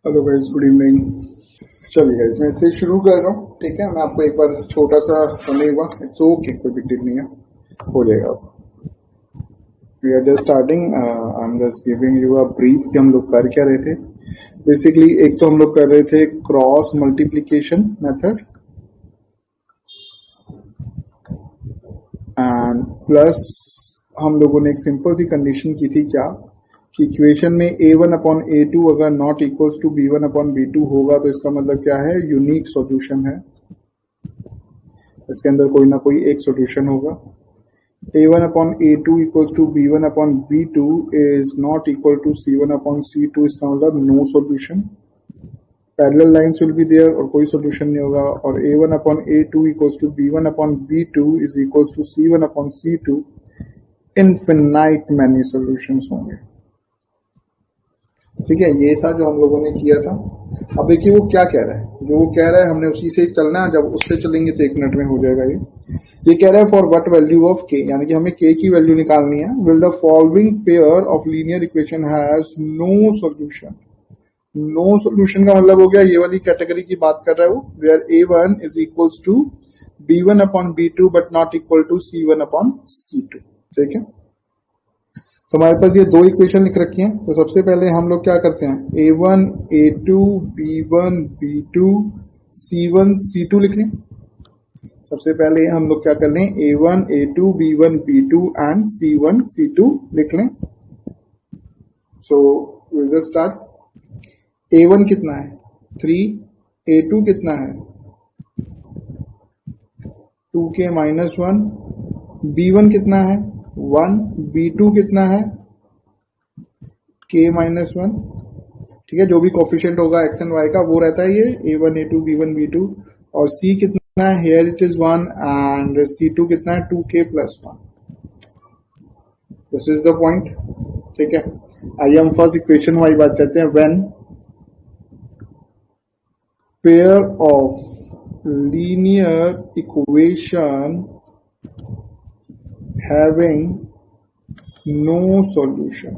Hello guys, good evening. चलिए guys, मैं इससे शुरू कर रहा हूँ। ठीक है, मैं आपको एक बार छोटा सा समय हुआ, इट्स ओके, कोई बिग डील नहीं है, हो जाएगा। We are just starting. I am just giving you a brief कि हम लोग कर क्या रहे थे। बेसिकली एक तो हम लोग कर रहे थे cross multiplication method and plus हम लोगों ने एक सिंपल सी कंडीशन की थी क्या, कि इक्वेशन में a1/a2 अगर नॉट इक्वल्स टू b1/b2 होगा तो इसका मतलब क्या है, यूनिक सॉल्यूशन है। इसके अंदर कोई ना कोई एक सॉल्यूशन होगा। a1/a2 equals to b1/b2 is not equal to c1/c2, इसका मतलब no solution. Parallel lines will be there और कोई सॉल्यूशन नहीं होगा। और a1/a2 equals to b1/b2 is equals to c1/c2, infinite many solutions होंगे। ठीक है, ये था जो हम लोगों ने किया था। अब देखिए वो क्या कह रहा है, जो वो कह रहा है हमने उसी से चलना है। जब उससे चलेंगे तो 1 मिनट में हो जाएगा। ये कह रहा है for what value of k, यानी कि हमें k की वैल्यू निकालनी है। Will the following pair of linear equation has no solution. No solution का मतलब हो गया ये वाली कैटेगरी की बात कर रहा है वो, where a1 is equals to b1/b2 but not equal to c1/c2। ठीक है, तो हमारे पास ये दो इक्वेशन लिख रखी हैं। तो सबसे पहले हम लोग क्या करते हैं, a1 a2 b1 b2 c1 c2 लिख लें। सबसे पहले हम लोग क्या कर लें, a1 a2 b1 b2 and c1 c2 लिख लें। So will just start. a1 कितना है 3, a2 कितना है 2k माइनस 1, b1 कितना है 1, b2 कितना है k माइनस 1। ठीक है, जो भी कोफिशिएंट होगा x एंड y का वो रहता है ये a1 a2 b1 b2। और c कितना है, here it is 1 and c2 कितना है 2k plus 1। This is the point. ठीक है, आइए हम फर्स्ट इक्वेशन वाली बात करते हैं। When pair of linear equation having no solution,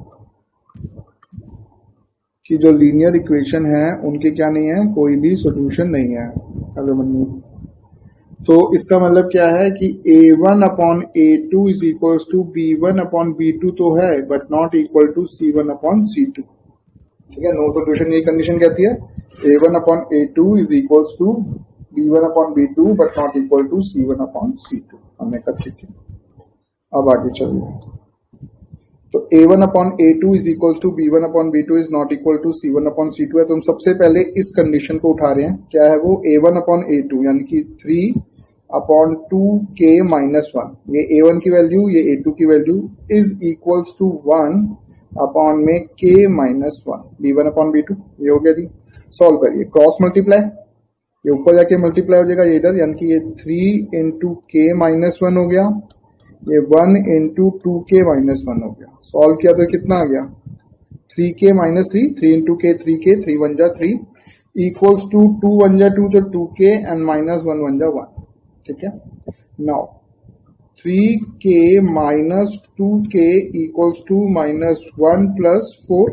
कि जो लीनियर इक्वेशन है उनके क्या नहीं है, कोई भी सॉल्यूशन नहीं है। तो इसका मतलब क्या है कि a1/a2 is equal to b1/b2 तो है but not equal to c1/c2। ठीक है, नो सॉल्यूशन ये कंडीशन कहती है a1/a2 is equal to b1/b2 but not equal to c1/c2। हमने कहा ठीक है, अब आगे चलिए। तो a1/a2 is equal to b1/b2 is not equal to c1/c2 है। तो हम सबसे पहले इस कंडीशन को उठा रहे हैं, क्या है वो, a1/a2 यानी कि 3/2k माइनस 1। ये a1 की वैल्यू, ये a2 की वैल्यू इज इक्वल्स टू 1 में k माइनस 1 b1/b2। ये हो गया जी। सॉल्व करिए, क्रॉस मल्टीप्लाई, ये ऊपर जाके मल्टीप्लाई हो जाएगा ये इधर, यानी कि ये 3 इंटू k माइनस 1 हो गया, ये 1 इंटू 2k माइनस 1 हो गया। सॉल्व किया तो कितना आ गया 3k minus 3, 3 into k 3k, 3 1 जा 3 इक्वल्स टू 2 1 जा 2 तो 2k एंड माइनस 1 1 जा 1। ठीक है, now 3k minus 2k equals to minus 1 plus 4,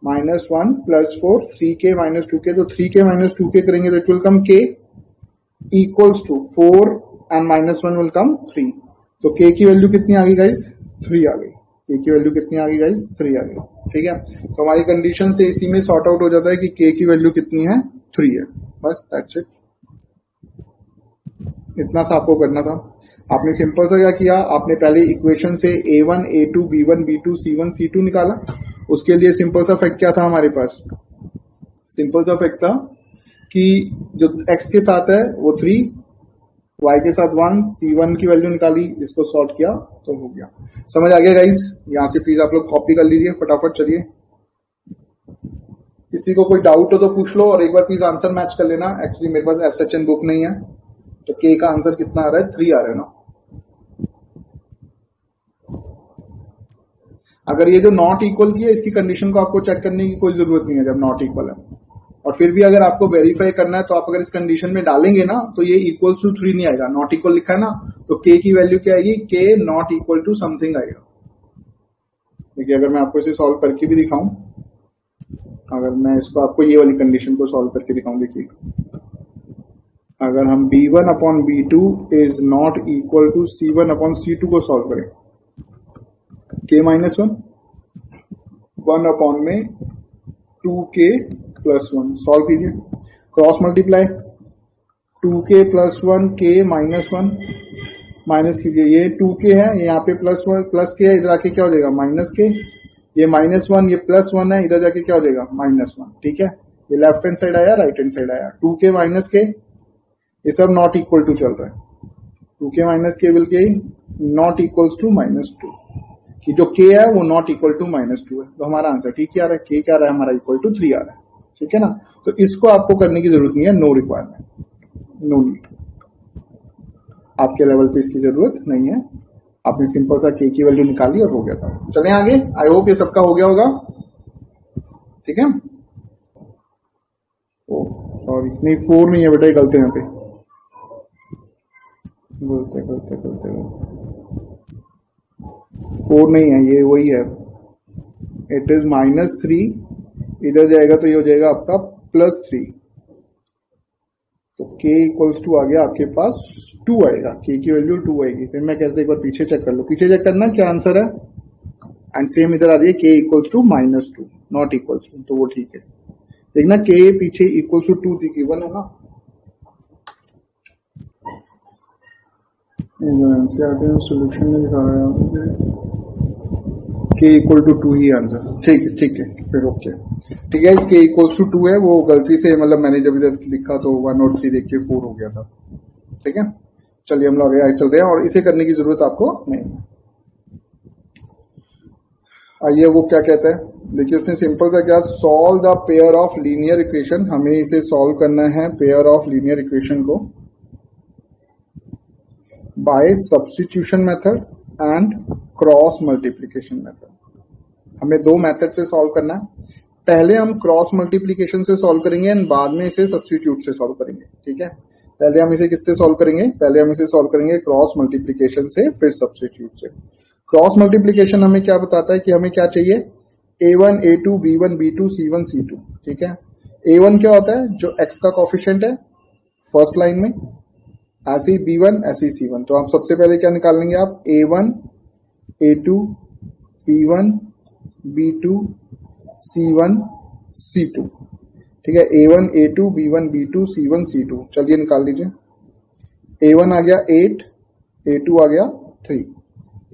minus 1 plus 4, 3k minus 2k, तो 3k माइनस 2k करेंगे तो it will come k equals to 4 and minus 1 will come 3। तो k की वैल्यू कितनी आ गई गाइस, 3 आ गई। k की वैल्यू कितनी आ गई गाइस, 3 आ गई। ठीक है, तो हमारी कंडीशन से इसी में सॉर्ट आउट हो जाता है कि k की वैल्यू कितनी है, 3 है। बस दैट्स इट, इतना सा आपको करना था। आपने सिंपल सा क्या किया, आपने पहले इक्वेशन से a1 a2 b1 b2 c1 c2 निकाला। उसके लिए सिंपल सा फैक्ट क्या था हमारे पास, सिंपल सा फैक्ट था कि जो x के साथ है वो 3, y के साथ 1, c1 की वैल्यू निकाली, इसको सॉर्ट किया तो हो गया। समझ आ गया गाइस, यहाँ से प्लीज आप लोग कॉपी कर लीजिए फटाफट। चलिए, किसी को कोई डाउट हो तो पूछ लो और एक बार प्लीज आंसर मैच कर लेना। एक्चुअली मेरे पास एसएचएन बुक नहीं है, तो k का आंसर कितना आ रहा है, 3 आ रहा है ना। अगर ये जो नॉट इक्वल की है इसकी कंडीशन को आपको चेक करने की कोई जरूरत नहीं है जब नॉट इक्वल है। और फिर भी अगर आपको वेरीफाई करना है तो आप अगर इस कंडीशन में डालेंगे ना तो ये इक्वल टू 3 नहीं आएगा, नॉट इक्वल लिखा है ना, तो k की वैल्यू क्या आएगी, k not equal to something आएगा। देखिए अगर मैं आपको इसे सॉल्व करके भी दिखाऊं अगर मैं इसको आपको ये वाली कंडीशन को सॉल्व करके दिखाऊं, देखिए अगर हम b1 upon b2 is not equal to c1 upon c2 को सॉल्व करें, k माइनस वन अपॉन में 2k प्लस वन सॉल्व कीजिए, cross multiply 2k plus one k minus one minus कीजिए, ये 2k है, यहाँ पे प्लस वन प्लस k है, इधर आके क्या हो जाएगा माइनस k, ये माइनस वन, ये प्लस वन है, इधर जाके क्या हो जाएगा माइनस वन। ठीक है, ये लेफ्ट हैंड साइड आया, राइट हैंड साइड आया, 2k माइनस k, ये सब नॉट इक्वल टू चल रहा है, 2k minus k will K not equals to minus two, कि जो k है वो not equal to minus two है, तो हमारा आंसर ठीक ही आ रहा है, k क्या आ रहा है हमारा इक्वल टू 3 आ रहा है। ठीक है ना, तो इसको आपको करने की जरूरत नहीं है, नो रिक्वायरमेंट, नो नीड, आपके लेवल पे इसकी जरूरत नहीं है, आपने सिंपल सा k की वैल्यू निकाली और हो गया था। चलें आगे, आई होप ये सबका हो गया होगा। ठीक है, ओ सॉरी, नहीं 4 नहीं है बेटा, ये गलत है, यहाँ पे गलत है, 4 नहीं है, ये वही है, इट इज -3, इधर जाएगा तो ये हो जाएगा आपका +3, तो k इक्वल्स टू आ गया आपके पास 2 आएगा, k की वैल्यू 2 आएगी। फिर मैं कहता एक बार पीछे चेक कर लो, पीछे चेक करना क्या आंसर है, एंड सेम इधर आ रही है k equals to -2 not equals to, तो वो ठीक है। देखना k पीछे इक्वल्स टू 2 थी, गिवन है ना, सोल्यूशन में दिखा रहा है k इक्वल टू 2 ही आंसर, ठीक है ठीक है, फिर ओके ठीक है, k इक्वल्स टू 2 है, वो गलती से मतलब मैंने जब इधर लिखा तो 1 और 3 देख के 4 हो गया था। ठीक है, चलिए हम लोग आगे चलते हैं, और इसे करने की जरूरत आपको नहीं। आइए वो क्या कहता है, देखिए उसने सिंपल सा क्या, solve the pair of linear equation, हमें इसे सॉल्व करना है पेयर ऑफ लीनियर इक्वेशन को by substitution method and cross multiplication method. हमें दो मेथड से सॉल्व करना है, पहले हम क्रॉस मल्टीप्लिकेशन से सॉल्व करेंगे एंड बाद में इसे सब्स्टिट्यूट से सॉल्व करेंगे। ठीक है, पहले हम इसे किससे सॉल्व करेंगे, पहले हम इसे सॉल्व करेंगे क्रॉस मल्टीप्लिकेशन से, फिर सब्स्टिट्यूट से। क्रॉस मल्टीप्लिकेशन हमें क्या बताता है कि हमें क्या चाहिए, a1 a2 b1 b2 c1 c2। ठीक है, a1 क्या होता है, जो x का कोफिशिएंट है फर्स्ट लाइन में, ऐसे ही b1 ऐसे ही c1, तो आप सबसे पहले क्या निकालेंगे, आप a1 a2 b1 b2 c1 c2। ठीक है, a1 a2 b1 b2 c1 c2, चलिए निकाल लीजिए। a1 आ गया 8, a2 आ गया 3,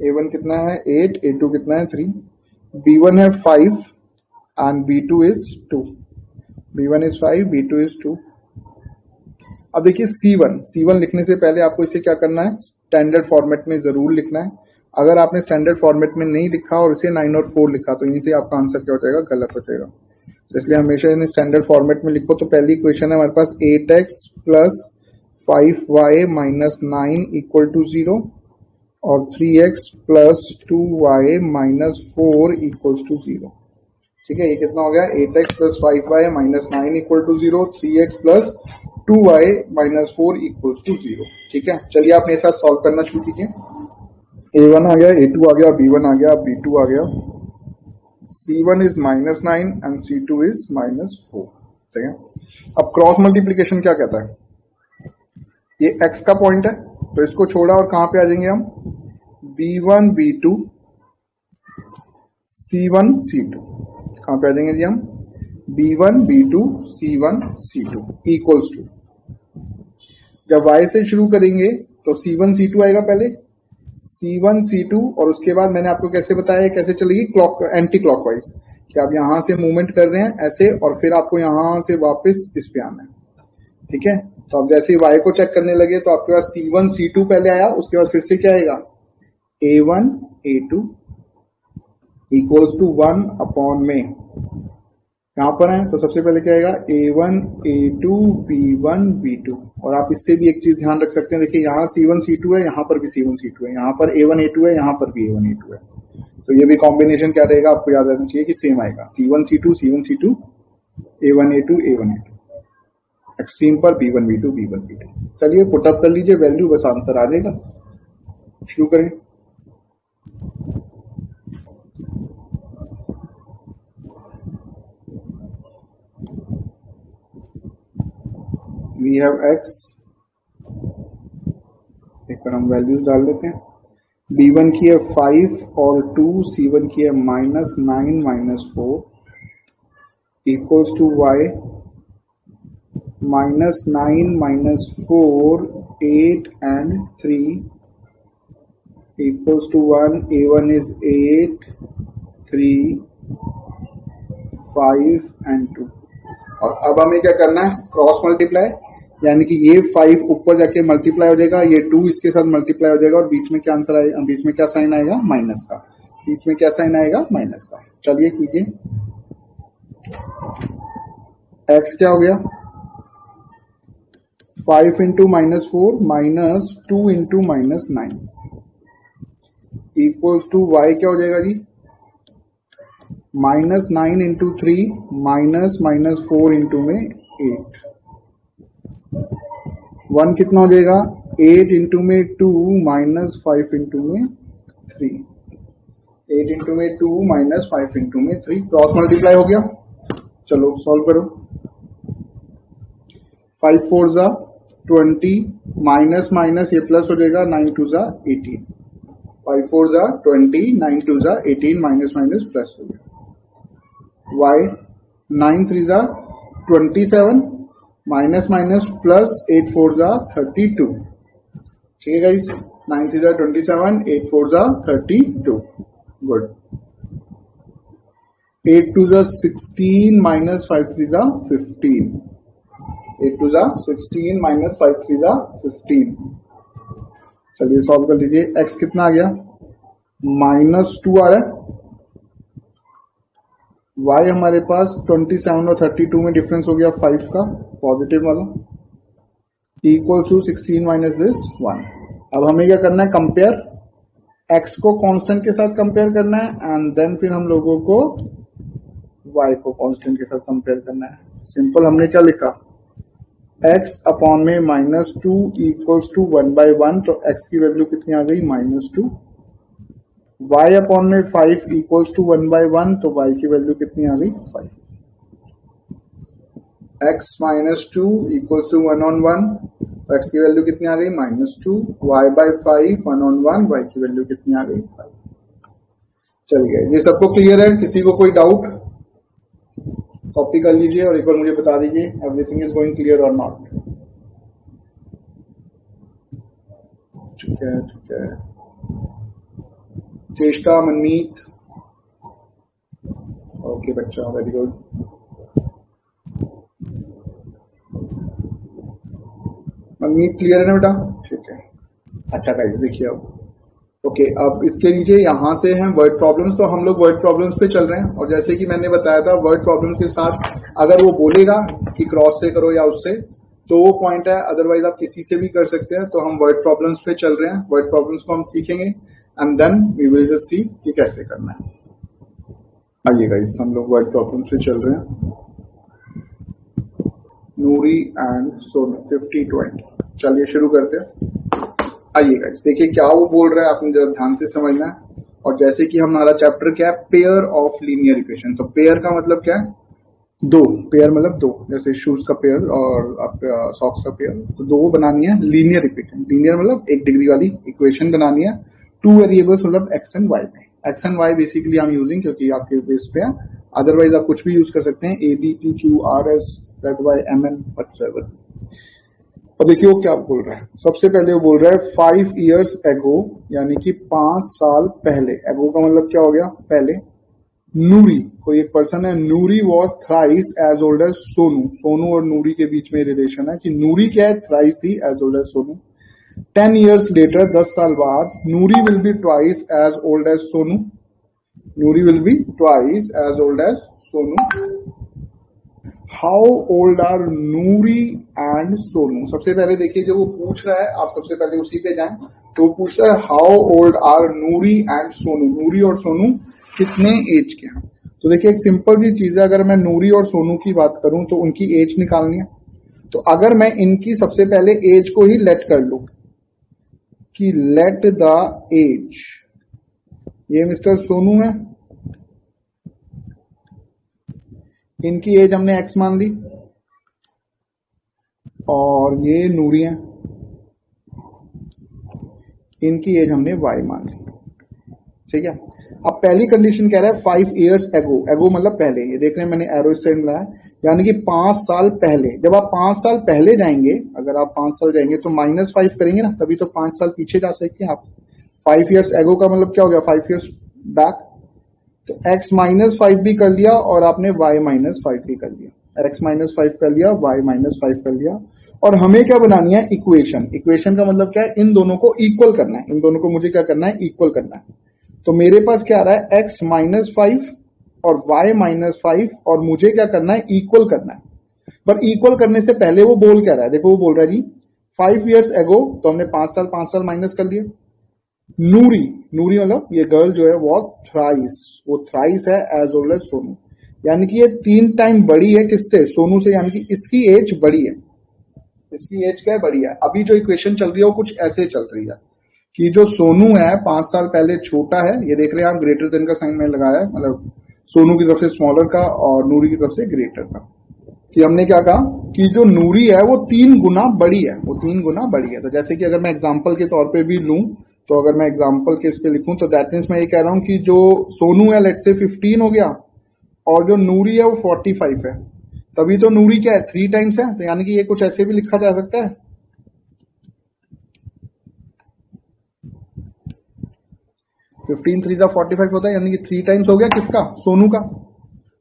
a1 कितना है 8, a2 कितना है 3, b1 है 5 and b2 is 2, b1 is 5 b2 is 2। अब देखिए C1 लिखने से पहले आपको इसे क्या करना है, स्टैंडर्ड फॉर्मेट में जरूर लिखना है। अगर आपने स्टैंडर्ड फॉर्मेट में नहीं लिखा और इसे 9 और 4 लिखा तो यहीं से आपका आंसर क्या हो जाएगा, गलत हो जाएगा। तो इसलिए हमेशा इन्हें स्टैंडर्ड फॉर्मेट में लिखो। तो पहली इक्वेशन है हमारे पास 8x plus 5y minus 9 equal to 0 और 3x plus 2y minus 4 equals to 0। ठीक है, ये कितना हो गया, 8x plus 5y minus 9 equal to 0, 3x plus 2y minus 4 equals to 0। ठीक है, चलिए आप मेरे साथ सॉल्व करना शुरू कीजिए। a1 आ गया, a2 आ गया, b1 आ गया, b2 आ गया, c1 is -9 and c2 is -4। ठीक है, अब क्रॉस मल्टीप्लीकेशन क्या कहता है, ये x का पॉइंट है तो इसको छोड़ा और कहां पे आ जाएंगे हम, b1 b2 c1 c2, कहां पे आ जाएंगे जी हम, b1 b2 c1 c2 equals to, जब y से शुरू करेंगे तो c1 c2 आएगा पहले, c1 c2, और उसके बाद मैंने आपको कैसे बताया कैसे चलेगी, क्लॉक एंटी क्लॉकवाइज, कि आप यहां से मूवमेंट कर रहे हैं ऐसे और फिर आपको यहां से वापस इस पे आना है। ठीक है, तो आप जैसे ही y को चेक करने लगे तो आपके पास c1 c2 पहले आया, उसके बाद फिर से क्या आएगा, a1 a2 equals to 1 upon में, यहां पर है तो सबसे पहले क्या आएगा, a1 a2 b1 b2। और आप इससे भी एक चीज ध्यान रख सकते हैं, देखिए यहाँ c1 c2 है, यहाँ पर भी c1 c2 है, यहाँ पर a1 a2 है, यहाँ पर भी a1 a2 है, तो ये भी कॉम्बिनेशन क्या रहेगा आपको याद रखना चाहिए कि सेम आएगा, c1 c2 a1 a2 a1 a2, extreme पर b1 b2 b1 b2। चलिए पुटअप कर लीजिए वैल्यू, बस आंसर आ जाएगा। शुरू करें। वी हैव x, एक बार हम वैल्यूज डाल देते हैं। b1 की है 5 और 2, c1 की है -9 -4 equals to y -9 -4 8 and 3 equals to 1. a1 is 8 3 5 and 2। और अब हमें क्या करना है, क्रॉस मल्टीप्लाई, यानी कि ये 5 ऊपर जाके मल्टीप्लाई हो जाएगा, ये 2 इसके साथ मल्टीप्लाई हो जाएगा और बीच में क्या आंसर आएगा, बीच में क्या साइन आएगा, माइनस का। बीच में क्या साइन आएगा, माइनस का। चलिए कीजिए, x क्या हो गया, 5 into -4 -2 into -9 equals to y क्या हो जाएगा जी, -9 इंटू 3 -4 इंटू में 8। 1 कितना हो जाएगा, 8 इंटू में 2 -5 इंटू में 3। 8 इंटू में 2 -5 इंटू में 3, क्रॉस मल्टीप्लाई हो गया। चलो सॉल्व करो। 5 4 जा 20, माइनस माइनस ये प्लस हो जाएगा, 9 2 जा 18। 5 4 जा 20, 9 2 जा 18, माइनस माइनस प्लस हो गया। y 9 3 जा 27, माइनस माइनस प्लस 8 4 जा 32। ठीक है गाइस, 9 3 जा 27, 8 4 जा 32। गुड। 8 2 जा 16, माइनस 5 3 जा 15। 8 2 जा 16, माइनस 5 3 जा 15। चलिए सॉल्व कर लीजिए। x कितना आ गया, -2 आ रहा है। y हमारे पास 27 और 32 में डिफरेंस हो गया 5 का, पॉजिटिव वाला, इक्वल टू 16 माइनस दिस 1। अब हमें क्या करना है, कंपेयर, x को कांस्टेंट के साथ कंपेयर करना है एंड देन फिर हम लोगों को y को कांस्टेंट के साथ कंपेयर करना है। सिंपल, हमने क्या लिखा, x अपॉन में -2 इक्वल्स टू 1/1, तो x की वैल्यू कितनी आ गई, -2। y अपॉन में 5 इक्वल्स टू 1/1, तो y की वैल्यू कितनी आ गई, 5। x -2 इक्वल्स टू 1/1, तो x की वैल्यू कितनी आ गई, -2। y/5 1/1, y की वैल्यू कितनी आ गई, 5। चलिए, ये सबको क्लियर है, किसी को कोई डाउट, कॉपी कर लीजिए और एक बार मुझे बता दीजिए एवरीथिंग इज गोइंग क्लियर और नॉट। ठीक है, ठीक है। चेष्टा, मनमीत, ओके बच्चा, वेरी गुड। मनमीत क्लियर है ना बेटा, ठीक है। अच्छा गाइस देखिए, अब ओके, अब इसके नीचे यहां से हैं वर्ड प्रॉब्लम्स, तो हम लोग वर्ड प्रॉब्लम्स पे चल रहे हैं। और जैसे कि मैंने बताया था, वर्ड प्रॉब्लम्स के साथ अगर वो बोलेगा कि क्रॉस से करो या उससे, तो वो पॉइंट है, अदरवाइज आप किसी से भी कर सकते हैं। तो हम वर्ड प्रॉब्लम्स पे चल रहे हैं, वर्ड प्रॉब्लम्स को हम सीखेंगे and then we will just see कि कैसे करना है। आइए गाइस, हम लोग वर्ड प्रॉब्लम्स पे चल रहे हैं। नूरी एंड सोनू 50-20। चलिए शुरू करते हैं। आइए गाइस, देखिए क्या वो बोल रहा है, आपने जरा ध्यान से समझना है। और जैसे कि हमारा चैप्टर क्या है, पेयर ऑफ लीनियर इक्वेशन। तो पेयर का मतलब क्या है, दो। पेयर मतलब दो, जैसे शूज का पेयर और आपका सॉक्स का पेयर। तो दो बनानी है लीनियर इक्वेशन। लीनियर मतलब 1 डिग्री वाली इक्वेशन बनानी है। 2 वेरिएबल्स मतलब एक्स एंड वाई में। X and Y basically I am using क्योंकि आपके बेस पे है, अदरवाइज आप कुछ भी यूज कर सकते हैं, A B P Q R S Z Y M N whatever. और देखिए वो क्या बोल रहा है। सबसे पहले वो बोल रहा है 5 years ago, यानी कि 5 साल पहले। एगो का मतलब क्या हो गया, पहले। नूरी, कोई एक पर्सन है, Noori was thrice as old as Sonu. Sonu और नूरी के बीच में रिलेशन है कि नूरी क्या है, थ्राइस थी, as old as Sonu. 10 years later, 10 साल बाद, Noori will be twice as old as Sonu. Noori will be twice as old as Sonu. How old are Noori and Sonu. सबसे पहले देखिए जो वो पूछ रहा है, आप सबसे पहले उसी पे जाएं। तो वो पूछ रहा है how old are Noori and Sonu. Noori और सोनू कितने एज के हैं। तो देखिए एक सिंपल सी चीज है, अगर मैं नूरी और सोनू की बात करूं तो उनकी एज निकालनी है। तो अगर मैं इनकी सबसे पहले एज को ही लेट कर लूं कि लेट द एज, ये मिस्टर सोनू है, इनकी एज हमने एक्स मान ली। और ये नूरी है, इनकी एज हमने y मान ली। ठीक है, अब पहली कंडीशन कह रहा है 5 years एगो, एगो मतलब पहले, ये देख रहे हैं मैंने एरो इस साइड मिलाया, यानी कि 5 साल पहले। जब आप 5 साल पहले जाएंगे, अगर आप 5 साल जाएंगे तो -5 करेंगे ना, तभी तो 5 साल पीछे जा सकते हैं आप। 5 years एगो का मतलब क्या हो गया, 5 years बैक। तो x -5 भी कर लिया और आपने y -5 भी कर लिया, x -5 कर लिया, y -5 कर लिया। और हमें क्या बनानी है, इक्वेशन। इक्वेशन का मतलब क्या है, इन दोनों को इक्वल करना है, इन दोनों को मुझे क्या करना है, इक्वल करना है। तो मेरे पास क्या आ रहा है, x -5 और y -5, और मुझे क्या करना है, इक्वल करना है। पर इक्वल करने से पहले वो बोल क्या रहा है, देखो वो बोल रहा है जी 5 years एगो, तो हमने 5 साल माइनस कर लिए। नूरी, नूरी मतलब ये गर्ल जो है वॉज थ्राइस, वो थ्राइस है एज ओल्ड एज सोनू, यानी कि ये 3 टाइम बड़ी है किससे, सोनू से, यानी कि इसकी एज बड़ी है। इसकी एज क्या है, बड़ी है। अभी जो इक्वेशन चल रही है वो कुछ ऐसे चल रही है कि जो सोनू है 5 साल पहले छोटा है, ये देख रहे हैं आप, ग्रेटर देन का साइन मैंने लगाया है, मतलब सोनू की तरफ से स्मॉलर का और नूरी की तरफ से ग्रेटर का। कि हमने क्या कहा कि जो नूरी है वो 3 गुना बड़ी है, वो 3 गुना बड़ी है। तो जैसे कि अगर मैं एग्जांपल के तौर पे भी लूं, तो अगर मैं एग्जांपल के इस पे लिखूं तो दैट मीन्स मैं ये कह रहा हूं कि जो सोनू है लेट्स से 15 हो गया, और जो नूरी है वो 45 है, तभी तो नूरी क्या है, 3 टाइम्स है। तो यानी कि ये कुछ ऐसे भी लिखा जा सकता है, 15 3 जा 45 होता है, यानी कि 3 टाइम्स हो गया किसका, सोनू का।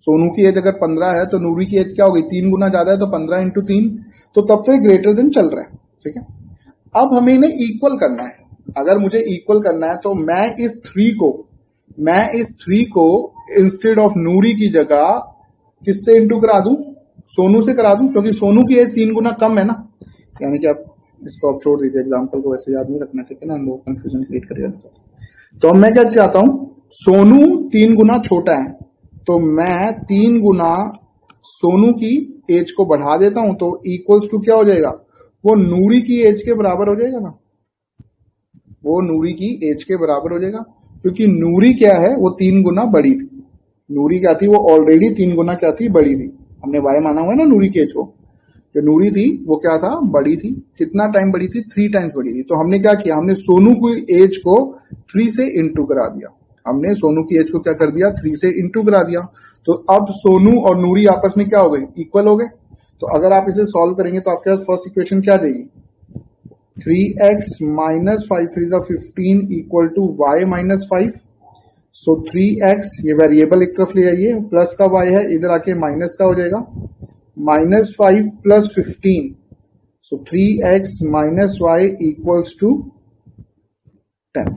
सोनू की एज अगर 15 है तो नूरी की एज क्या हो गई, 3 गुना ज्यादा है, तो 15 इंटू 3, तो तब तो ग्रेटर देन चल रहा है। ठीक है, अब हमें इन्हें इक्वल करना है। अगर मुझे इक्वल करना है तो मैं इस 3 को इंस्टेड ऑफ नूरी की जगह किससे इंटू करा दूं, सोनू से करा दूं, क्योंकि सोनू की एज 3 गुना कम है ना। यानी कि आप इसको आप छोड़ दीजिए, एग्जाम्पल को वैसे याद नहीं रखना, ठीक है ना, लोग कंफ्यूजन क्रिएट करेगा। तो मैं क्या चाहता हूं, सोनू 3 गुना छोटा है, तो मैं 3 गुना सोनू की एज को बढ़ा देता हूं, तो इक्वल्स टू क्या हो जाएगा, वो नूरी की एज के बराबर हो जाएगा ना, वो नूरी की एज के बराबर हो जाएगा, क्योंकि नूरी क्या है, वो 3 गुना बड़ी थी। नूरी क्या थी, वो ऑलरेडी 3 गुना क्या थी, बड़ी थी। हमने वाई माना हुआ है ना नूरी की एज को, जो नूरी थी वो क्या था, बड़ी थी। कितना टाइम बड़ी थी, 3 टाइम्स बड़ी थी। तो हमने क्या किया, हमने सोनू की एज को 3 से इंटू करा दिया, हमने सोनू की एज को क्या कर दिया, 3 से इंटू करा दिया। तो अब सोनू और नूरी आपस में क्या हो गए, इक्वल हो गए। तो अगर आप इसे सॉल्व करेंगे तो आपके पास फर्स्ट इक्वेशन क्या जाएगी, 3x - 5 3 15 equal to y -5। So 3x, ये वेरिएबल एक तरफ ले जाइए, प्लस का y है, इधर आके माइनस का हो जाएगा, -5 + 15, so 3x - y equals to 10।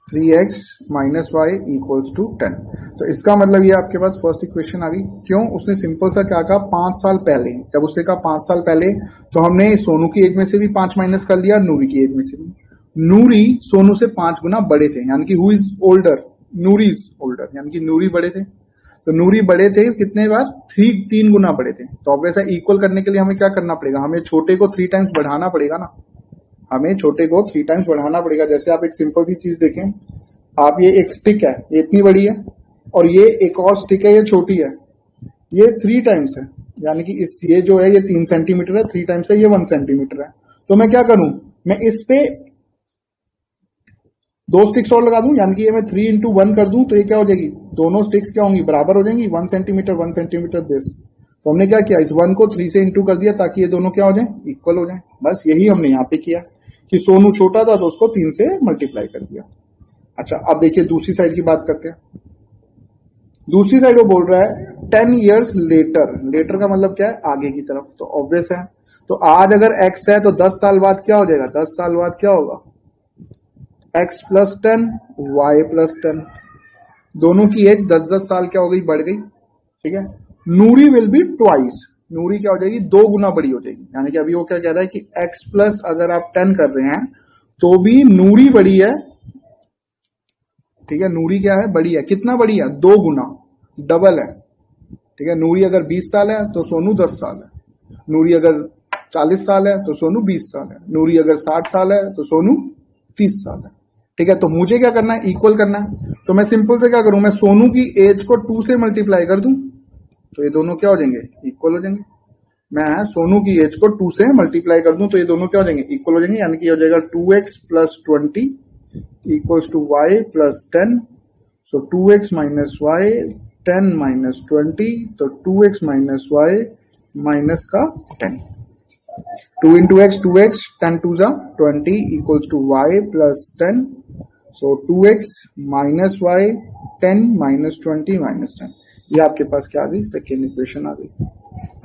3x - y equals to 10। तो इसका मतलब ये आपके पास फर्स्ट इक्वेशन आ गई। क्यों, उसने सिंपल सा क्या कहा, 5 साल पहले। जब उसने कहा 5 साल पहले, तो हमने सोनू की एज में से भी 5 माइनस कर लिया, नूरी की एज में से भी। नूरी सोनू से 5 गुना बड़े थे, यानी कि who is older, Noori is older, यानी कि नूरी बड़े थे। तो नूरी बड़े थे कितने बार, 3 गुना बड़े थे। तो अब वैसा इक्वल करने के लिए हमें क्या करना पड़ेगा, हमें छोटे को 3 टाइम्स बढ़ाना पड़ेगा ना, हमें छोटे को 3 टाइम्स बढ़ाना पड़ेगा। जैसे आप एक सिंपल सी चीज देखें, आप ये एक स्टिक है, ये इतनी बड़ी है, और ये एक और स्टिक है, ये छोटी है, ये 3 टाइम्स है, यानी कि इस ये जो है ये 3 सेंटीमीटर है, 3 टाइम्स है, ये 1 सेंटीमीटर है। तो मैं क्या करूं, मैं इस पे 2 स्टिक्स और लगा दूं, यानी कि ये मैं 3 इंटू 1 कर दूं, तो ये क्या हो जाएगी, दोनों स्टिक्स क्या होंगी, बराबर हो जाएंगी, 1 सेंटीमीटर 1 सेंटीमीटर दिस। तो हमने क्या किया, इस 1 को 3 से इंटू कर दिया ताकि ये दोनों क्या हो जाए, इक्वल हो जाए। बस यही हमने यहाँ पे किया कि सोनू छोटा था तो उसको 3 से मल्टीप्लाई कर दिया। अच्छा, अब देखिए दूसरी साइड की बात करते हैं। दूसरी साइड वो बोल रहा है 10 years लेटर। लेटर का मतलब क्या है, आगे की तरफ, तो ऑब्वियस है। तो आज अगर x है तो 10 साल बाद क्या हो जाएगा, 10 साल बाद क्या होगा, x + 10 y + 10। दोनों की एज 10-10 साल क्या हो गई, बढ़ गई। ठीक है, नूरी विल बी ट्वाइस, नूरी क्या हो जाएगी, 2 गुना बड़ी हो जाएगी। यानी कि अभी वो क्या कह रहा है कि x प्लस अगर आप 10 कर रहे हैं तो भी नूरी बड़ी है। ठीक है, नूरी क्या है, बड़ी है, कितना बड़ी है, 2 गुना, डबल है। ठीक है, नूरी अगर 20 साल है तो सोनू 10 साल है, नूरी अगर 40 साल है तो सोनू 20 साल है, नूरी अगर 60 साल है तो सोनू 30 साल है। ठीक है, तो मुझे क्या करना है, इक्वल करना है। तो मैं सिंपल से क्या करूं, मैं सोनू की एज को 2 से मल्टीप्लाई कर दूं, तो ये दोनों क्या हो जाएंगे, इक्वल हो जाएंगे। मैं सोनू की एज को 2 से मल्टीप्लाई कर दूं तो ये दोनों क्या हो जाएंगे, इक्वल हो जाएंगे, यानी कि हो जाएगा 2x plus 20 equals to y plus 10। So 2x minus y 10 minus 20, तो 2x माइनस वाई माइनस का 10। 2 into x 2x 10 to the 20 equals to y plus 10. So 2x minus y 10 minus 20 minus 10. ये आपके पास क्या आ गई, सेकेंड इक्वेशन आ गई।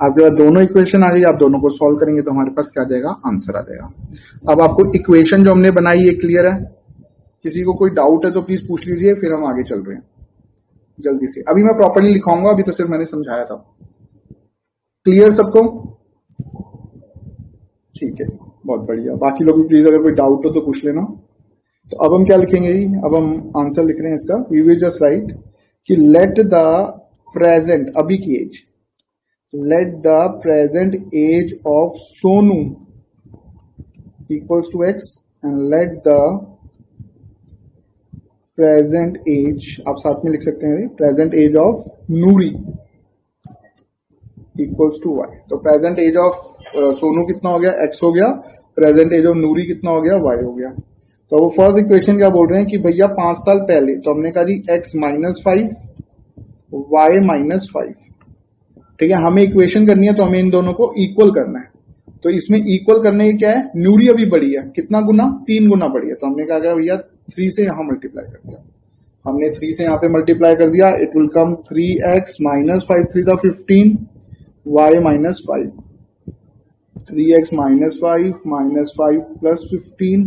आपके पास दोनों equation आ गई, आप दोनों को सॉल्व करेंगे तो हमारे पास क्या आ जाएगा, आंसर आ जाएगा। अब आपको इक्वेशन जो हमने बनाई ये क्लियर है? किसी को कोई डाउट है तो प्लीज पूछ लीजिए, फिर हम आगे चल रहे हैं जल्दी से। अभी मैं प्रॉपर्ली लिखाऊंगा, अभी तो सिर्फ मैंने समझाया था। क्लियर सबको? ठीक है, बहुत बढ़िया। बाकी लोग भी प्लीज अगर कोई डाउट हो तो पूछ लेना। तो अब हम क्या लिखेंगे, अब हम आंसर लिख रहे हैं इसका। वी विल जस्ट राइट कि लेट द प्रेजेंट, अभी की age, let the present age of Sonu equals to x and let the present age, आप साथ में लिख सकते हैं, present age of Noori equals to y. तो प्रेजेंट एज ऑफ सोनू कितना हो गया, एक्स हो गया। प्रेजेंट एज ऑफ नूरी कितना हो गया, वाई हो गया। तो वो फर्स्ट इक्वेशन क्या बोल रहे हैं कि भैया 5 साल पहले, तो हमने कहा जी एक्स माइनस 5 वाई माइनस 5। ठीक है, हमें इक्वेशन करनी है तो हमें इन दोनों को इक्वल करना है। तो इसमें इक्वल करने की क्या है, नूरी अभी बढ़ी है, कितना गुना, 3 गुना बढ़ी है। तो हमने कहा भैया 3 से यहां मल्टीप्लाई कर दिया, हमने 3 से यहां पे मल्टीप्लाई कर दिया। It will come 3x minus 5 3 था 15 y minus 5, 3x minus 5 plus 15,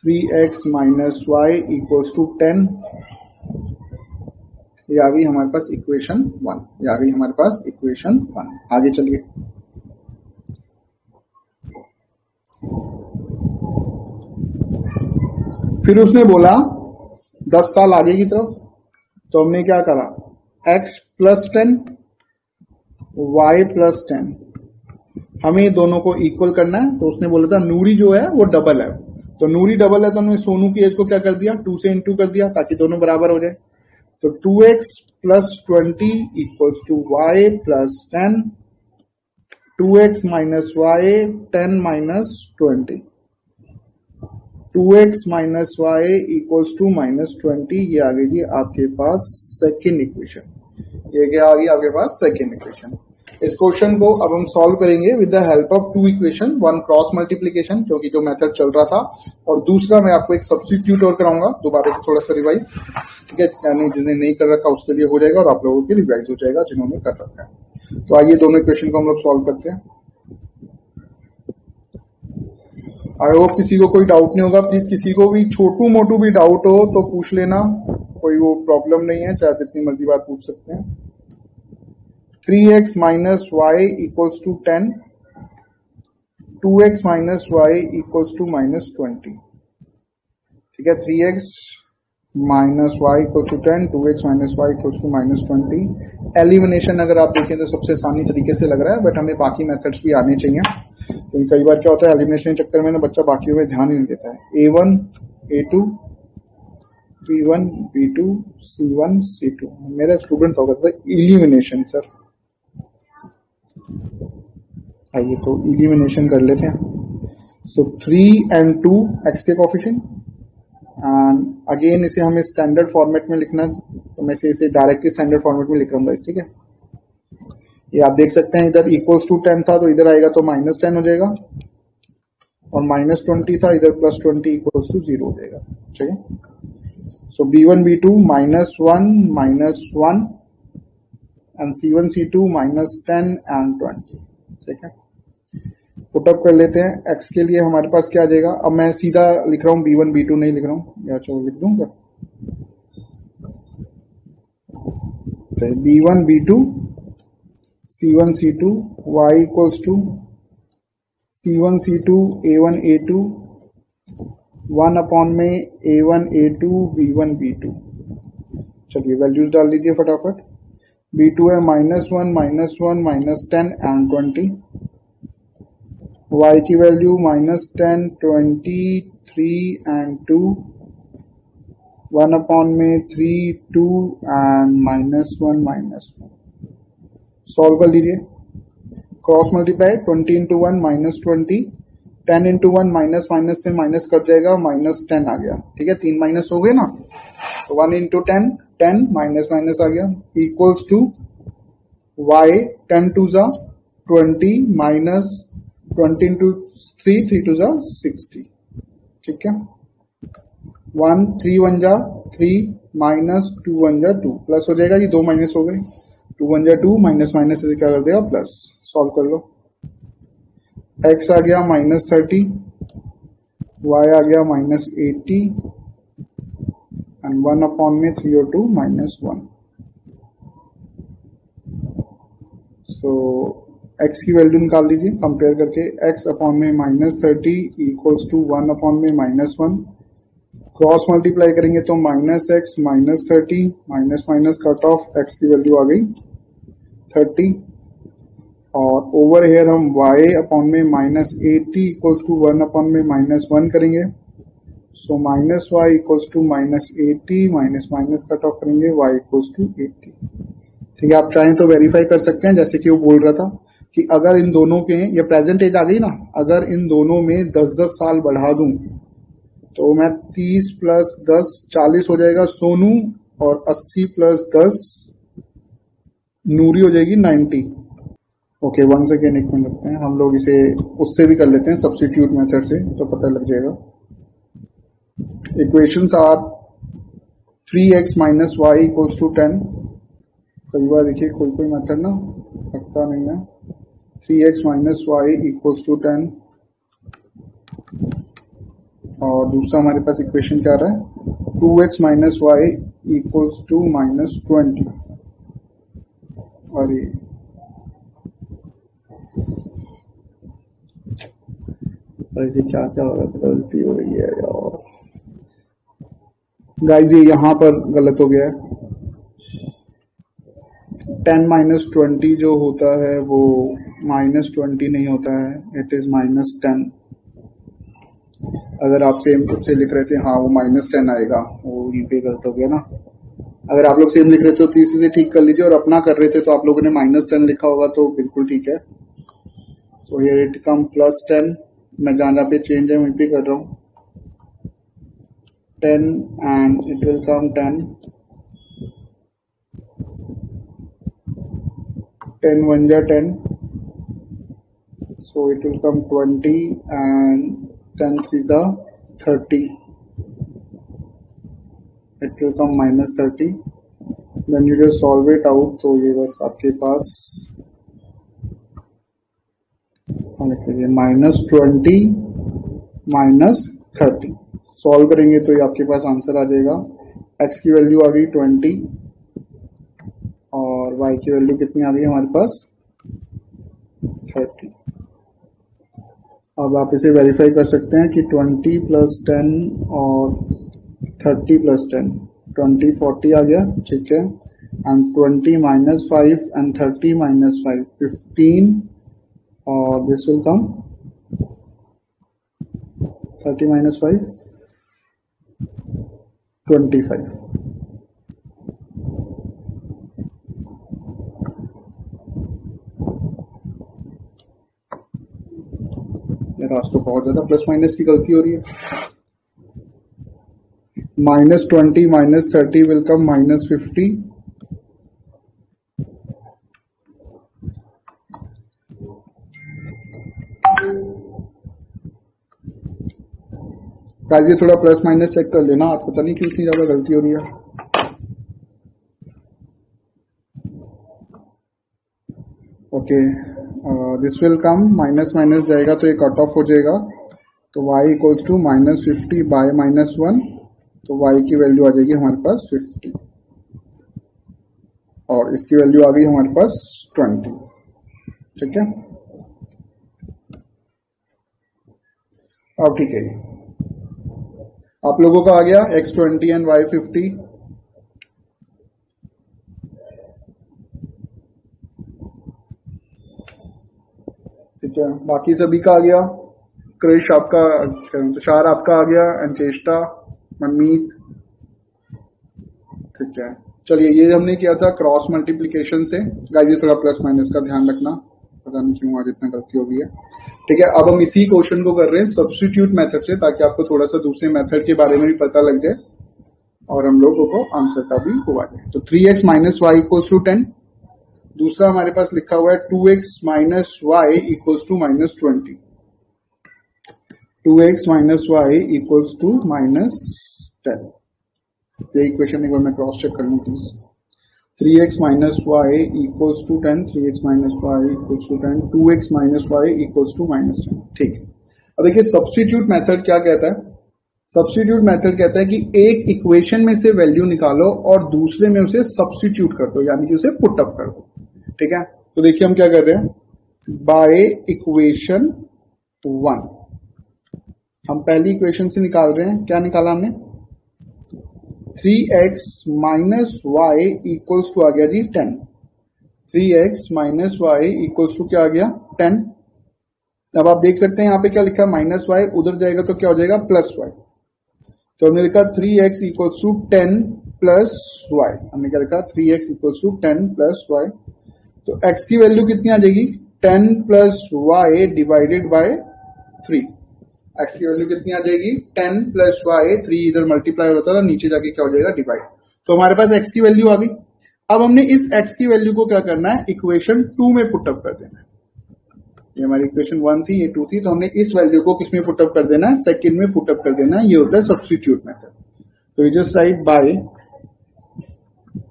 3x minus y equals to 10। ये आ गई हमारे पास इक्वेशन 1, ये आ गई हमारे पास इक्वेशन 1। आगे चलिए, फिर उसने बोला 10 साल आगे की तरफ, तो हमने क्या करा, x प्लस 10 y प्लस 10, हमें दोनों को इक्वल करना है। तो उसने बोला था नूरी जो है वो डबल है, तो नूरी डबल है तो हमने सोनू की एज को क्या कर दिया, 2 से इंटू कर दिया ताकि दोनों बराबर हो जाए। तो 2x plus 20 equals to y plus 10, 2x minus y 10 minus 20, 2x minus y equals to minus 20। ये आ गई जी आपके पास सेकेंड इक्वेशन। ये क्या आ गई आपके पास, सेकेंड इक्वेशन। इस क्वेश्चन को अब हम सॉल्व करेंगे with the help of 2 equation, 1 cross multiplication क्योंकि जो मेथड चल रहा था, और दूसरा मैं आपको एक सब्स्टिट्यूट और कराऊंगा दोबारा से थोड़ा सा रिवाइज। ठीक है, यानी जिन्हें नहीं कर रखा उसके लिए हो जाएगा और आप लोगों के रिवाइज हो जाएगा जिन्होंने कर रखा है। तो आइए दोनों इक्वेशन को हम लोग सॉल्व करते हैं। आई होप किसी को कोई डाउट नहीं होगा। प्लीज किसी को भी छोटू मोटू भी डाउट हो तो पूछ लेना, कोई वो प्रॉब्लम नहीं है, चाहे जितनी मर्जी बार पूछ सकते हैं। 3x minus y equals to 10, 2x minus y equals to minus 20। ठीक है, 3x minus y equals to 10, 2x minus y equals to minus 20। Elimination अगर आप देखें तो सबसे आसानी तरीके से लग रहा है, बट हमें बाकी मेथड्स भी आने चाहिए, क्योंकि कई बार क्या होता है एलिमिनेशन के चक्कर में ना बच्चा बाकी में ध्यान ही नहीं देता है। A1 A2 B1 B2 C1 C2, मेरा स्टूडेंट होगा था एलिमिनेशन सर। आइए तो एलिमिनेशन कर लेते हैं। सो 3 and 2 x के कोफिशिएंट, एंड अगेन इसे हमें स्टैंडर्ड फॉर्मेट में लिखना, तो मैं इसे डायरेक्टली स्टैंडर्ड फॉर्मेट में लिख रहा हूँ। ठीक है, ये आप देख सकते हैं इधर इक्वल्स टू 10 था तो इधर आएगा तो माइनस 10 हो जाएगा, और माइनस 20 था इधर प्लस 20 इक्वल्स टू 0 हो जाएगा। ठीक है, सो B1 B2 minus 1 and C1 C2 minus 10 and 20। ठीक है, पुटअप कर लेते हैं। x के लिए हमारे पास क्या आ जाएगा, अब मैं सीधा लिख रहा हूँ B1 B2 नहीं लिख रहा हूँ, या चलो लिख दूंगा। B1 B2 C1 C2 y equals to C1 C2 A1 A2 1 upon में A1 A2 B1 B2। चलिए वैल्यूज डाल लीजिए फटाफट। B2 है -1 -1 -10 एंड 20, y की वैल्यू -10 20 3 एंड 2, 1 अपॉन में 3 2 एंड -1 -1। सॉल्व कर लीजिए। Cross multiply 20 into 1 -20, 10 into 1 minus minus से माइनस कट जाएगा, -10 आ गया। ठीक है, 3 माइनस हो गए ना, तो 1 इंटू 10, 10 माइनस माइनस आ गया, इक्वल्स टू y 10 टू जा 20 माइनस 20 इंटू 3, 3 टू जा 60। ठीक है, 1 3 1 जा 3 माइनस 2 1 जा 2, प्लस हो जाएगा, ये 2 माइनस हो गए, 2 1 जा 2, माइनस माइनस से क्या कर देगा प्लस। सॉल्व कर लो। x आ गया -30, y आ गया -80 एंड 1 अपॉन में 3 और 2 -1। सो x की वैल्यू निकाल लीजिए कंपेयर करके। x अपॉन में -30 इक्वल्स टू 1 अपॉन में -1। क्रॉस मल्टीप्लाई करेंगे तो -x -30 minus minus cut off, x की वैल्यू आ गई 30, और ओवर हेयर हम y अपॉन में -80 इक्वल्स टू 1 अपॉन में -1 करेंगे। So -y equals to -80 minus minus cut off करेंगे, y इक्वल्स टू 80। ठीक है, आप चाहें तो वेरीफाई कर सकते हैं, जैसे कि वो बोल रहा था कि अगर इन दोनों के, ये प्रेजेंट एज आ गई ना, अगर इन दोनों में 10-10 साल बढ़ा दूं तो मैं 30 प्लस 10 40 हो जाएगा सोनू, और 80 प्लस 10 नूरी हो जाएगी 90। ओके, 1 सेकेंड, 1 मिनट रखते हैं, हम लोग इसे उससे भी कर लेते हैं, सब्स्टिट्यूट मेथड से, तो पता लग जाएगा। Equations are 3x minus y equals to 10। कई बार देखिए कोई मेथड ना रखता नहीं है। 3x minus y equals to 10, और दूसरा हमारे पास इक्वेशन क्या रहा है, 2x minus y equals to -20। और ये ऐसे क्या क्या हो रहा है, गलती हो रही है यार गाइस, ये यहाँ पर गलत हो गया है। 10 माइनस 20 जो होता है वो -20 नहीं होता है, इट इज -10। अगर आप सेम खुद से लिख रहे थे, हाँ वो -10 आएगा, वो यहीं पे गलत हो गया ना। अगर आप लोग सेम लिख रहे थे तो प्लीज इसे ठीक कर लीजिए, और अपना कर रहे थे तो आप लोगों ने -10 लिखा होगा, तो बिल्कुल ठीक है। सो हियर इट कम +10, मैं जहाँ पे चेंज है वहीं पे कर रहा हूँ, 10 एंड इट विल कम 10, 10 1 जा 10, so it will come 20 and 10 3 जा 30, it will come -30, then you just solve it out। तो ये बस आपके पास लिख लीजिए -20 -30, सॉल्व करेंगे तो ये आपके पास आंसर आ जाएगा। x की वैल्यू आ गई 20 और y की वैल्यू कितनी आ गई हमारे पास 30। अब आप इसे वेरीफाई कर सकते हैं कि 20 + 10 और 30 + 10, 20 40 आ गया, ठीक है, एंड 20 -5 एंड 30 -5 15, और दिस विल कम 30 -5 25। आज तो बहुत ज्यादा प्लस माइनस की गलती हो रही है। -20 -30 विल कम -50, गाइस ये थोड़ा प्लस माइनस चेक कर लेना, आप पता नहीं क्यों इतनी ज्यादा गलती हो रही है। Okay, this will come, minus minus जाएगा तो ये कट ऑफ हो जाएगा, तो y इक्वल्स टू -50 बाय -1, तो y की वैल्यू आ जाएगी हमारे पास 50, और इसकी वैल्यू आ गई हमारे पास 20। ठीक है, अब ठीक है, आप लोगों का आ गया x 20 एंड y 50। ठीक है, बाकी सभी का आ गया, क्रिश आपका, तुषार आपका आ गया, एंड चेष्टा, मनमीत। ठीक है, चलिए ये हमने किया था क्रॉस मल्टीप्लीकेशन से। गाइस ये थोड़ा प्लस माइनस का ध्यान रखना, पता नहीं क्यों आज इतना गलती हो गई है। ठीक है, अब हम इसी क्वेश्चन को कर रहे हैं सब्स्टिट्यूट मेथड से, ताकि आपको थोड़ा सा दूसरे मेथड के बारे में भी पता लग जाए और हम लोगों को आंसर का भी हुआ जाए। तो 3x minus y equals to 10। दूसरा हमारे पास लिखा हुआ है 2x minus y equals to minus 20। 2x minus y equals to minus 10। ये इक्वेशन एक बार मैं क्रॉस चेक कर लूं please. 3x minus y equals to 10, 3x minus y equals to 10, 2x minus y equals to minus 10। ठीक है, अब देखिए substitute method क्या कहता है। सब्स्टिट्यूट मेथड कहता है कि एक इक्वेशन में से वैल्यू निकालो और दूसरे में उसे सब्स्टिट्यूट कर दो, यानी कि उसे पुट अप कर दो। ठीक है, तो देखिए हम क्या कर रहे हैं। बाय इक्वेशन 1 हम पहली इक्वेशन से निकाल रहे हैं। क्या निकाला हमने? 3x minus y equals to आ गया जी 10। 3x minus y equals to क्या आ गया? 10। अब आप देख सकते हैं यहाँ पे क्या लिखा है, माइनस वाई, उधर जाएगा तो क्या हो जाएगा? Plus y. तो हमने लिखा 3x equals to 10 plus Y. हमने क्या लिखा? 3x equals to 10 plus y. तो x की वैल्यू कितनी आ जाएगी? 10 plus y divided by 3। x की वैल्यू कितनी आ जाएगी? 10 प्लस वाई, 3 इधर मल्टीप्लाई होता था, नीचे जाके क्या हो जाएगा? डिवाइड। तो हमारे पास x की वैल्यू आ गई। अब हमने इस x की वैल्यू को क्या करना है? इक्वेशन 2 में पुट अप कर देना है। ये हमारी इक्वेशन 1 थी, ये 2 थी, तो हमने इस वैल्यू को किस में पुट अप कर देना है? सेकंड में पुट अप कर देना है। ये होता है सब्स्टिट्यूट मेथड। तो you just right bye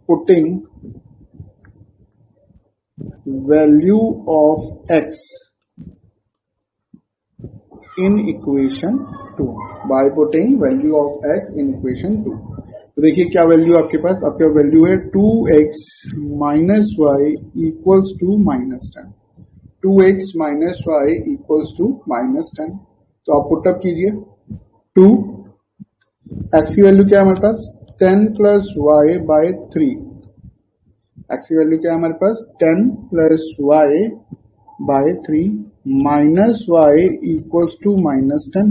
putting value of x in equation 2, by putting value of x in equation 2। तो देखिए क्या वैल्यू आपके पास, आपका वैल्यू है 2x minus y equals to minus 10। 2x minus y equals to minus 10। तो आप put up कीजिए 2, x की वैल्यू क्या है हमारे पास? 10 प्लस वाई बाय 3। x की वैल्यू क्या है हमारे पास? 10 plus y by 3 minus y equals to minus 10।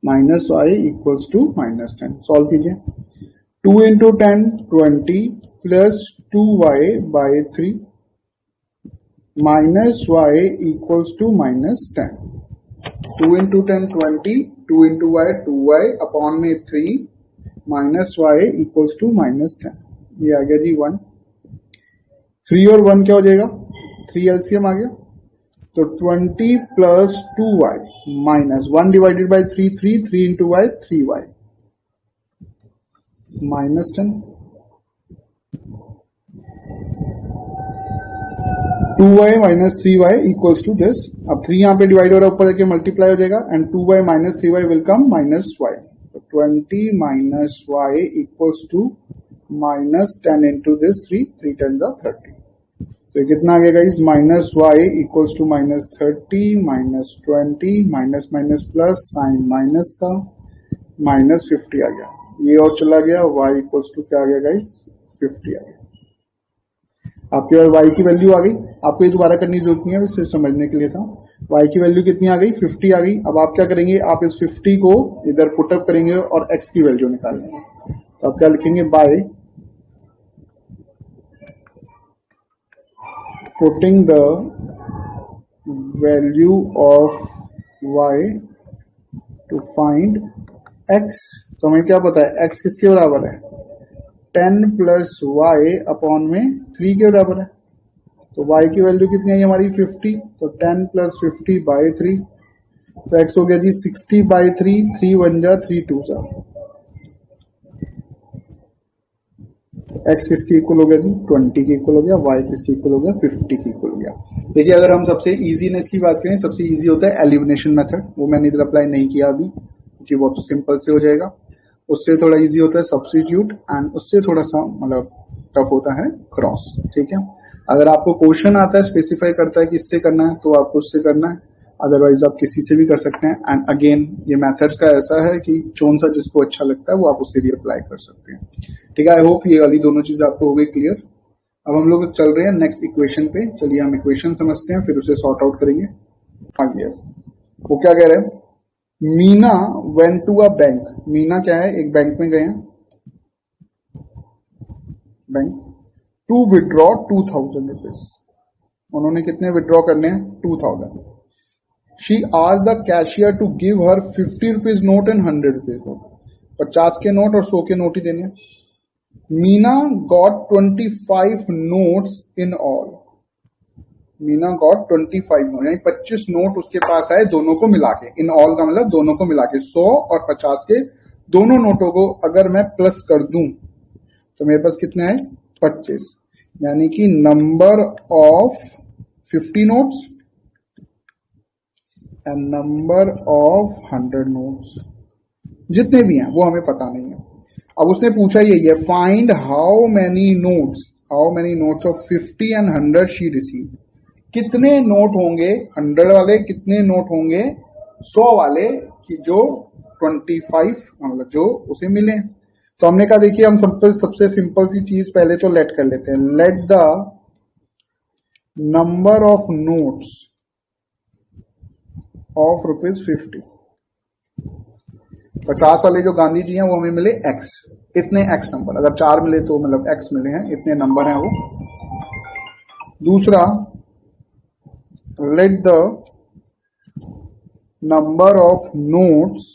Minus y equals to minus 10। Solve कीजिए। 2 into 10 20 plus 2y by 3 minus y equals to minus 10। 2 into 10 20, 2 into y 2y upon में 3 minus y equals to minus 10। ये आ गया जी 1। 3 और 1 क्या हो जाएगा? 3 LCM आ गया। तो 20 plus 2y minus 1 divided by 3, 3 into y 3y minus 10। 2y minus 3y equals to this. अब 3 यहाँ पे डिवाइड हो रहा है, ऊपर जाके मल्टीप्लाई हो जाएगा, and 2y minus 3y will come minus y। 20 minus y equals to minus 10 into this 3 10 30। तो कितना आ गया इस minus y equals to minus 30 minus 20 minus minus plus sign minus का माइनस 50 आ गया। ये और चला गया, y इक्वल्स टू क्या आ गया गाइस? 50 आ गया। आपके पास y की वैल्यू आ गई। आपको ये दोबारा करने की जरूरत नहीं है, इसे समझने के लिए था। y की वैल्यू कितनी आ गई? 50 आ गई। अब आप क्या करेंगे? आप इस 50 को इधर पुटअप करेंगे और x की वैल्यू निकालेंगे। तो आप क्या लिखेंगे? By putting the value of y to find x। तो हमें क्या पता है x किसके बराबर है? 10 प्लस वाई अपॉन में 3 के बराबर है। तो y की वैल्यू कितनी है हमारी? 50। तो 10 प्लस 50 बाई 3। तो x हो गया जी 60 बाई 3, 3 1 जा 3 2 जा। x किसके इक्वल हो गया जी? 20 के इक्वल हो गया। y किसके इक्वल हो गया? 50 के इक्वल हो गया। देखिए अगर हम सबसे इजीनेस की बात करें, सबसे इजी होता है एलिमिनेशन मेथड। वो मैंने इधर अप्लाई नहीं किया अभी, क्योंकि बहुत सिंपल से हो जाएगा। उससे थोड़ा इजी होता है सब्स्टिट्यूट, एंड उससे थोड़ा सा मतलब टफ होता है क्रॉस। ठीक है, अगर आपको क्वेश्चन आता है, स्पेसिफाई करता है कि इससे करना है, तो आपको उससे करना है, अदरवाइज आप किसी से भी कर सकते हैं। एंड अगेन ये मेथड्स का ऐसा है कि कौन सा जिसको अच्छा लगता है वो आप उससे भी अप्लाई कर सकते हैं। ठीक है, आई होप ये वाली दोनों चीजें आपको हो गई क्लियर। अब हम लोग चल रहे हैं नेक्स्ट इक्वेशन पे। चलिए हम इक्वेशन समझते हैं, फिर उसे सॉर्ट आउट करेंगे। आगे वो क्या कह रहे हैं? Meena went to a bank. Meena क्या है? एक बैंक में गए हैं। Bank to withdraw 2000 rupees. उन्होंने कितने विड्रॉ करने हैं? 2000। शी आज the cashier to give her 50 rupees note and 100 rupees note. 50 के नोट और 100 के नोट ही देने हैं। Meena got 25 notes in all. Meena got 25 note, यानी 25 नोट उसके पास आए दोनों को मिला के। इन ऑल का मतलब दोनों को मिला के 100 और 50 के दोनों नोटों को अगर मैं प्लस कर दूं तो मेरे पास कितने आए? 25। यानी कि number of 50 notes and number of 100 notes, जितने भी हैं वो हमें पता नहीं है। अब उसने पूछा यही है, find how many notes of 50 and 100 she receive. कितने नोट होंगे 100 वाले, कितने नोट होंगे 100 वाले कि जो 25 मतलब जो उसे मिले। तो हमने कहा देखिए हम सबसे सिंपल सी चीज पहले तो लेट कर लेते हैं। Late the number of notes of ₹50। 50 वाले जो गांधी जी हैं वो हमें मिले x, इतने x नंबर। अगर 4 मिले तो मतलब x मिले हैं, इतने नंबर हैं वो। दूसरा, let the number of notes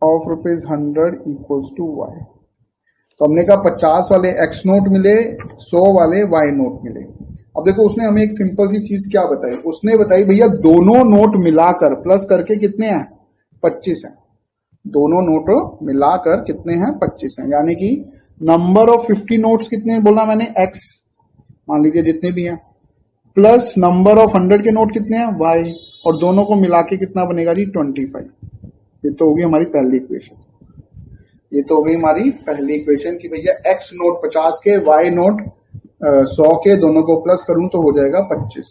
of ₹100 equals to y। तो हमने कहा 50 वाले x नोट मिले, 100 वाले y नोट मिले। अब देखो उसने हमें एक सिंपल सी चीज क्या बताई, उसने बताई भैया दोनों नोट मिलाकर प्लस करके कितने हैं? 25 हैं। दोनों नोट मिलाकर कितने हैं? 25 हैं। यानी कि नंबर ऑफ 50 नोट्स कितने बोला मैंने? x, मान लीजिए जितने भी हैं, प्लस नंबर ऑफ 100 के नोट कितने हैं? y, और दोनों को मिला के कितना बनेगा जी? 25। ये तो होगी हमारी पहली इक्वेशन। ये तो होगी हमारी पहली इक्वेशन कि भैया x नोट 50 के, y नोट 100 के, दोनों को प्लस करूं तो हो जाएगा 25।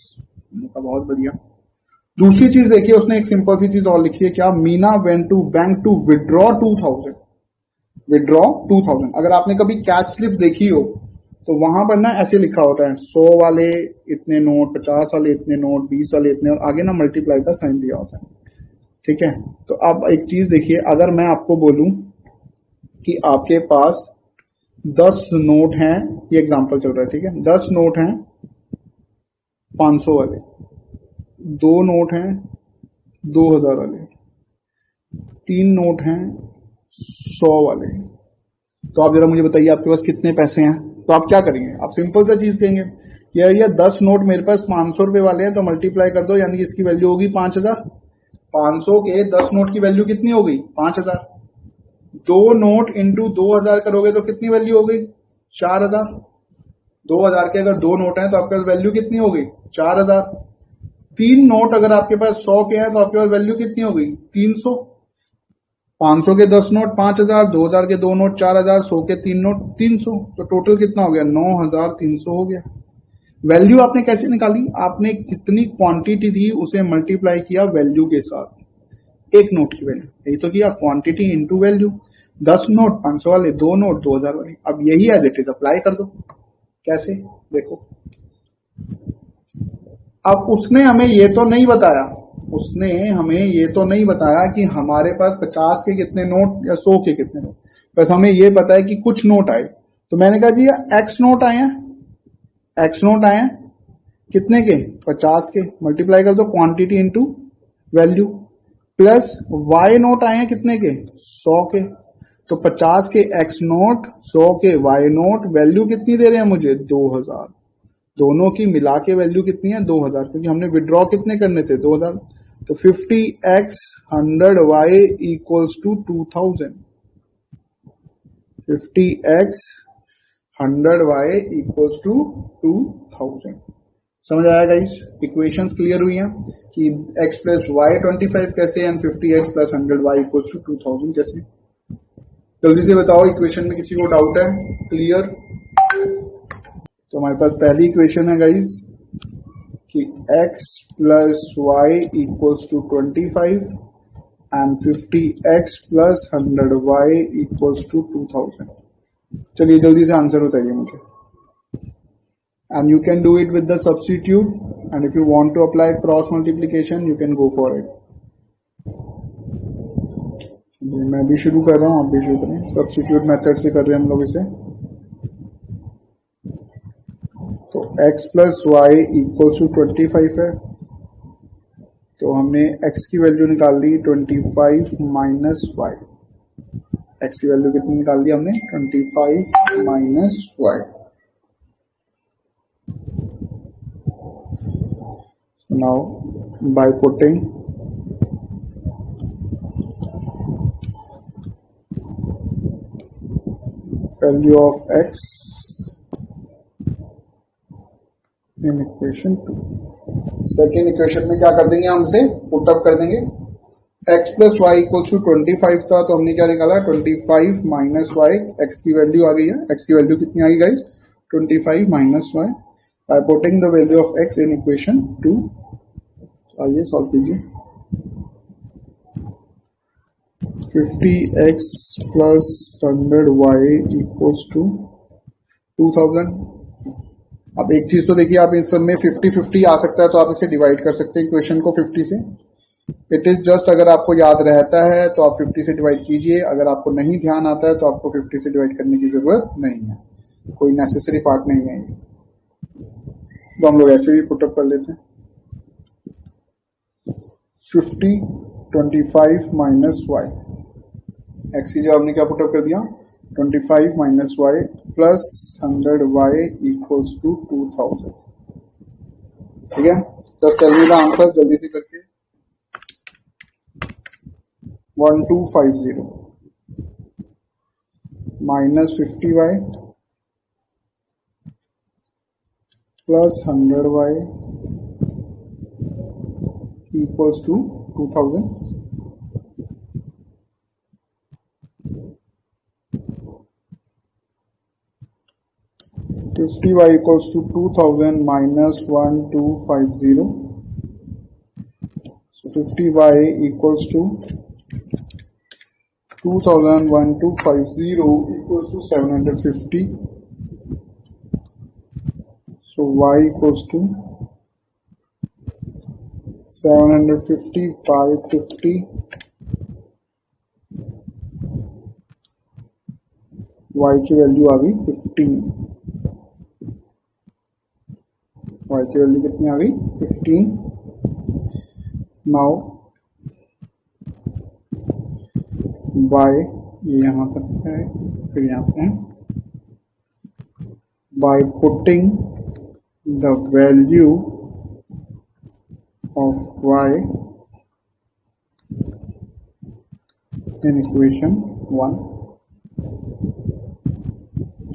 बहुत बढ़िया। दूसरी चीज देखिए उसने एक सिंपल सी चीज और लिखी है, क्या? Meena went to bank to withdraw 2000। Withdraw 2000। अगर आपने कभी कैश स्लिप देखी हो तो वहां पर ना ऐसे लिखा होता है 100 वाले इतने नोट, 50 वाले इतने नोट, 20 वाले इतने, और आगे ना मल्टीप्लाई का साइन दिया होता है। ठीक है, तो अब एक चीज देखिए, अगर मैं आपको बोलूं कि आपके पास 10 नोट हैं, ये एग्जांपल चल रहा है, ठीक है, 10 नोट हैं 500 वाले, 2 नोट हैं 2000 वाले, 3 नोट हैं 100 वाले। तो आप जरा मुझे बताइए आपके पास कितने पैसे हैं? तो आप क्या करेंगे? आप सिंपल सा चीज कहेंगे, यार ये 10 नोट मेरे पास 500 रुपए वाले हैं, तो मल्टीप्लाई कर दो, यानी कि इसकी वैल्यू होगी 5000। 500 के 10 नोट की वैल्यू कितनी हो गई? 5000। 2 नोट इंटू 2000 करोगे तो कितनी वैल्यू हो गई? 4000। 2000 के अगर 2 नोट हैं तो आपके पास वैल्यू कितनी हो गई? 4000। 3 नोट अगर आपके पास 100 के हैं तो आपके पास वैल्यू कितनी हो गई? 300। 500 के 10 नोट 5000, 2000 के 2 नोट 4000, 100 के 3 नोट 300, तो टोटल कितना हो गया? 9300 हो गया। वैल्यू आपने कैसे निकाली? आपने कितनी क्वांटिटी थी उसे मल्टीप्लाई किया वैल्यू के साथ, एक नोट की वैल्यू, यही तो किया, क्वांटिटी इंटू वैल्यू। 10 नोट 500 वाले, 2 नोट 2000 वाले। अब यही एज इट इज अप्लाई कर दो। कैसे? देखो, अब उसने हमें ये तो नहीं बताया, उसने हमें ये तो नहीं बताया कि हमारे पास 50 के कितने नोट या 100 के कितने नोट, बस हमें ये पता है कि कुछ नोट आए। तो मैंने कहा जी एक्स नोट आए हैं, एक्स नोट आए हैं कितने के? 50 के। मल्टीप्लाई कर दो quantity into value, plus y note आए हैं कितने के? 100 के। तो 50 के एक्स नोट, 100 के वाई नोट, वैल्यू कितनी दे रहे हैं मुझे? 2000। दोनों की मिला के वैल्यू कितनी है? 2000, क्योंकि हमने विड्रॉ कितने करने थे? 2000। तो 50x 100y equals to 2000। 50x 100y equals to 2000। समझ आया गाइस? इक्वेशंस क्लियर हुई हैं कि x प्लस वाई 25 कैसे and 50x plus 100y equals to 2000 कैसे? जल्दी से बताओ, इक्वेशन में किसी को डाउट है? क्लियर? तो हमारे पास पहली इक्वेशन है गाइस कि x plus y equals to 25 and 50x plus 100y equals to 2000। चलिए जल्दी से आंसर बताइए मुझे, and you can do it with the substitute, and if you want to apply cross multiplication you can go for it. मैं भी शुरू कर रहा हूँ, आप भी शुरू करें। सब्स्टिट्यूट मेथड से कर रहे हैं हम लोग इसे। तो x plus y equal to 25 है, तो हमने x की वैल्यू निकाल ली 25 माइनस वाई। x की वैल्यू कितनी निकाल दी हमने? 25 minus y. Now by putting value of x in equation 2, second equation में क्या कर देंगे हम इसे पुटअप कर देंगे। x plus y equal to 25 था, तो हमने क्या निकाला 25 माइनस वाई। x की वैल्यू आ गई है, x की वैल्यू कितनी आई guys? 25 minus y. By putting the value of x in equation 2, आइए सॉल्व कीजिए। 50x plus 100y equals to 2000। अब एक चीज तो देखिए, आप इस सब में 50-50 आ सकता है, तो आप इसे डिवाइड कर सकते हैं इक्वेशन को 50 से। इट इज जस्ट, अगर आपको याद रहता है तो आप 50 से डिवाइड कीजिए, अगर आपको नहीं ध्यान आता है तो आपको 50 से डिवाइड करने की जरूरत नहीं है, कोई नेसेसरी पार्ट नहीं है। तो हम लोग ऐसे भी पुटअप कर लेते हैं। 50 25 माइनस वाई, एक्स की जगह हमने क्या पुटअप कर दिया? 25 minus y plus 100y equals to 2000। ठीक है, just tell me the answer जल्दी से करके। 1250 minus 50y plus 100y equals to 2000। 50y equals to 2000 minus 1250. So 50y equals to 2000 1250 equals to 750. So y equals to 750 by 50. y की value आ गई 15। y की value कितनी आ गई? 15। नाउ बाय, ये यहां तक है, फिर यहाँ पे bye putting the value of y in equation 1,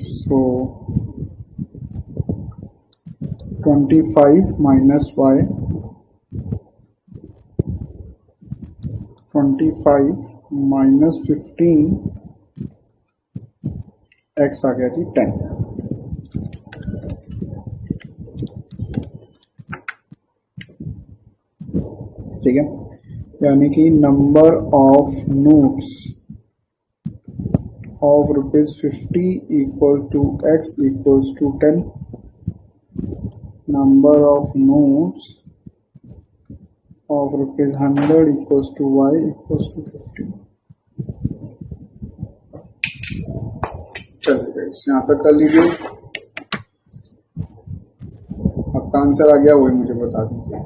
so 25 minus y, 25 minus 15, x आ गया जी 10। ठीक है, यानी कि number of notes of ₹50 equal to x equals to 10. Number of notes of ₹100 equals to y equals to 50. चलिए यहाँ तक कर लीजिए। आपका आंसर आ गया, वही मुझे बता दीजिए।